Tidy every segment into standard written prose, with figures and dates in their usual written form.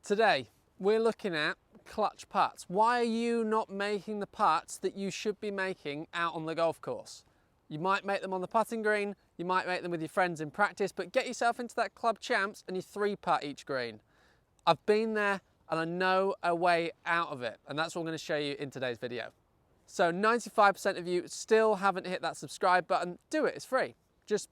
Today, we're looking at clutch putts. Why are you not making the putts that you should be making out on the golf course? You might make them on the putting green, you might make them with your friends in practice, but get yourself into that club champs and you 3-putt each green. I've been there and I know a way out of it, and that's what I'm going to show you in today's video. So 95% of you still haven't hit that subscribe button. Do it, it's free. Just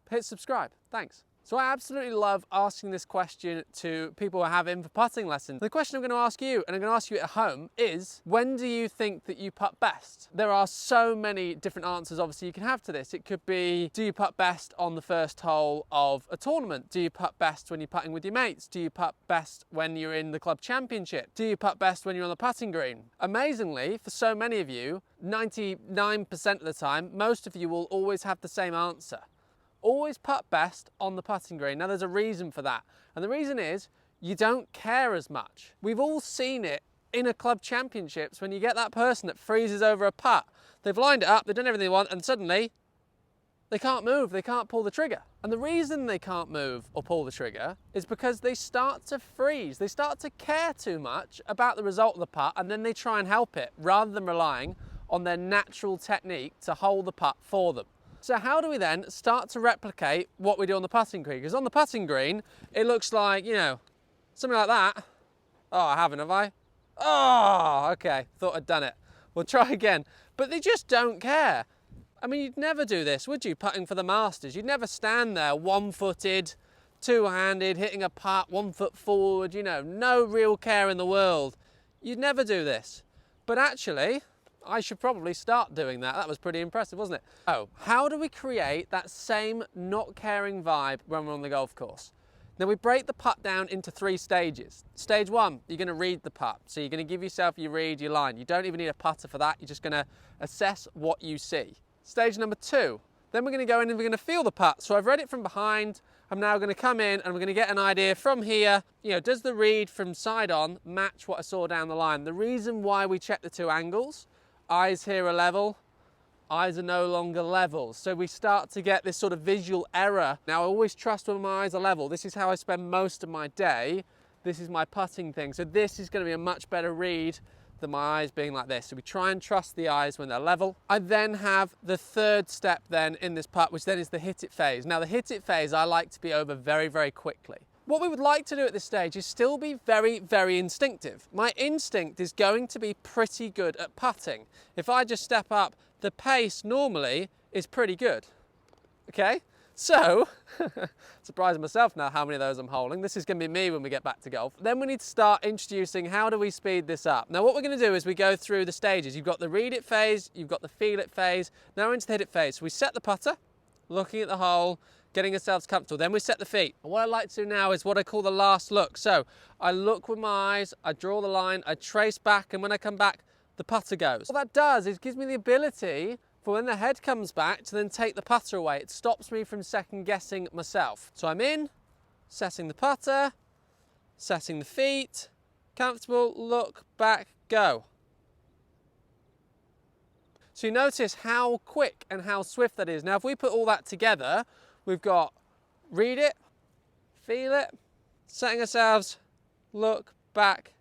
hit subscribe, thanks. So I absolutely love asking this question to people who have in for putting lessons. The question I'm going to ask you, and I'm going to ask you at home, is when do you think that you putt best? There are so many different answers obviously you can have to this. It could be, do you putt best on the first hole of a tournament? Do you putt best when you're putting with your mates? Do you putt best when you're in the club championship? Do you putt best when you're on the putting green? Amazingly, for so many of you, 99% of the time, most of you will always have the same answer. Always putt best on the putting green. Now there's a reason for that. And the reason is you don't care as much. We've all seen it in a club championships when you get that person that freezes over a putt. They've lined it up, they've done everything they want, and suddenly they can't move, they can't pull the trigger. And the reason they can't move or pull the trigger is because they start to freeze. They start to care too much about the result of the putt, and then they try and help it rather than relying on their natural technique to hold the putt for them. So how do we then start to replicate what we do on the putting green? Because on the putting green, it looks like, you know, something like that. Oh, I haven't, have I? Oh, okay, thought I'd done it. We'll try again. But they just don't care. I mean, you'd never do this, would you, putting for the Masters? You'd never stand there one-footed, two-handed, hitting a putt, 1 foot forward, you know, no real care in the world. You'd never do this. But actually, I should probably start doing that. That was pretty impressive, wasn't it? Oh, how do we create that same not caring vibe when we're on the golf course? Now we break the putt down into 3 stages. Stage 1, you're going to read the putt. So you're going to give yourself your read, your line. You don't even need a putter for that. You're just going to assess what you see. Stage number 2, then we're going to go in and we're going to feel the putt. So I've read it from behind. I'm now going to come in and we're going to get an idea from here. You know, does the read from side on match what I saw down the line? The reason why we check the 2 angles, eyes here are level, eyes are no longer level. So we start to get this sort of visual error. Now I always trust when my eyes are level. This is how I spend most of my day. This is my putting thing. So this is going to be a much better read than my eyes being like this. So we try and trust the eyes when they're level. I then have the 3rd step then in this putt, which then is the hit it phase. Now the hit it phase I like to be over very, very quickly. What we would like to do at this stage is still be very, very instinctive. My instinct is going to be pretty good at putting. If I just step up, the pace normally is pretty good. Okay? So, surprising myself now how many of those I'm holding. This is going to be me when we get back to golf. Then we need to start introducing how do we speed this up. Now what we're going to do is we go through the stages. You've got the read it phase, you've got the feel it phase. Now we're into the hit it phase. So we set the putter, looking at the hole, getting ourselves comfortable. Then we set the feet. And what I like to do now is what I call the last look. So I look with my eyes, I draw the line, I trace back, and when I come back, the putter goes. What that does is gives me the ability for when the head comes back to then take the putter away. It stops me from second guessing myself. So I'm in, setting the putter, setting the feet, comfortable, look, back, go. So you notice how quick and how swift that is. Now if we put all that together, we've got read it, feel it, setting ourselves, look, back,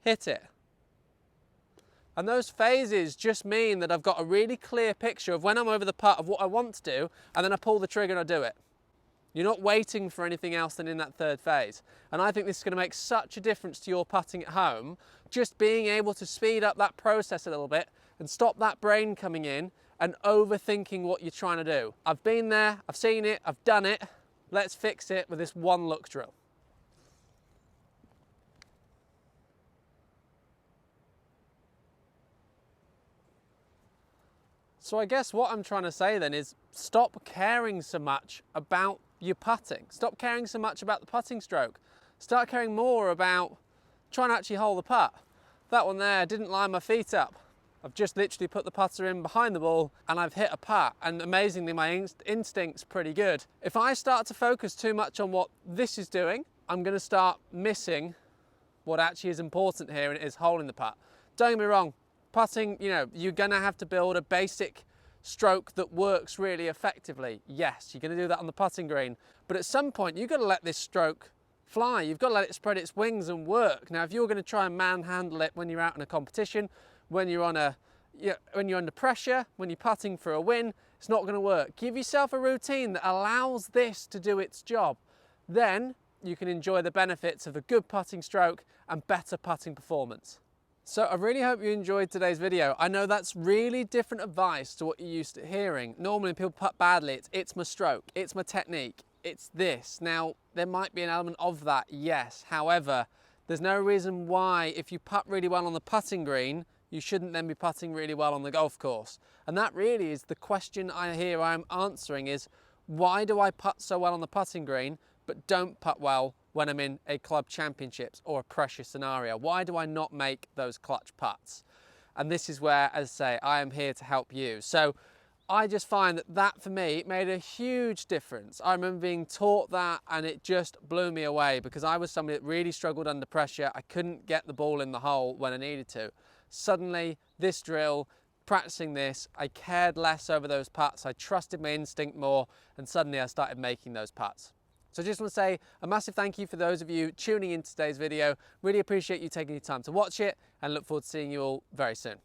hit it. And those phases just mean that I've got a really clear picture of when I'm over the putt of what I want to do, and then I pull the trigger and I do it. You're not waiting for anything else than in that 3rd phase. And I think this is going to make such a difference to your putting at home, just being able to speed up that process a little bit and stop that brain coming in and overthinking what you're trying to do. I've been there, I've seen it, I've done it. Let's fix it with this 1 look drill. So I guess what I'm trying to say then is stop caring so much about your putting. Stop caring so much about the putting stroke. Start caring more about trying to actually hold the putt. That one there didn't line my feet up. I've just literally put the putter in behind the ball and I've hit a putt, and amazingly my instinct's pretty good. If I start to focus too much on what this is doing, I'm going to start missing what actually is important here, and it is holding the putt. Don't get me wrong, putting, you know, you're going to have to build a basic stroke that works really effectively. Yes, you're going to do that on the putting green, but at some point you've got to let this stroke fly. You've got to let it spread its wings and work. Now, if you're going to try and manhandle it when you're out in a competition, when you're under pressure, when you're putting for a win, it's not going to work. Give yourself a routine that allows this to do its job. Then you can enjoy the benefits of a good putting stroke and better putting performance. So I really hope you enjoyed today's video. I know that's really different advice to what you're used to hearing. Normally when people putt badly, it's my stroke, it's my technique, it's this. Now, there might be an element of that, yes. However, there's no reason why if you putt really well on the putting green, you shouldn't then be putting really well on the golf course. And that really is the question I'm answering is, why do I putt so well on the putting green, but don't putt well when I'm in a club championships or a pressure scenario? Why do I not make those clutch putts? And this is where, as I say, I am here to help you. So I just find that for me, it made a huge difference. I remember being taught that and it just blew me away because I was somebody that really struggled under pressure. I couldn't get the ball in the hole when I needed to. Suddenly, this drill, practicing this, I cared less over those putts. I trusted my instinct more, and suddenly I started making those putts. So I just want to say a massive thank you for those of you tuning in today's video. Really appreciate you taking your time to watch it and look forward to seeing you all very soon.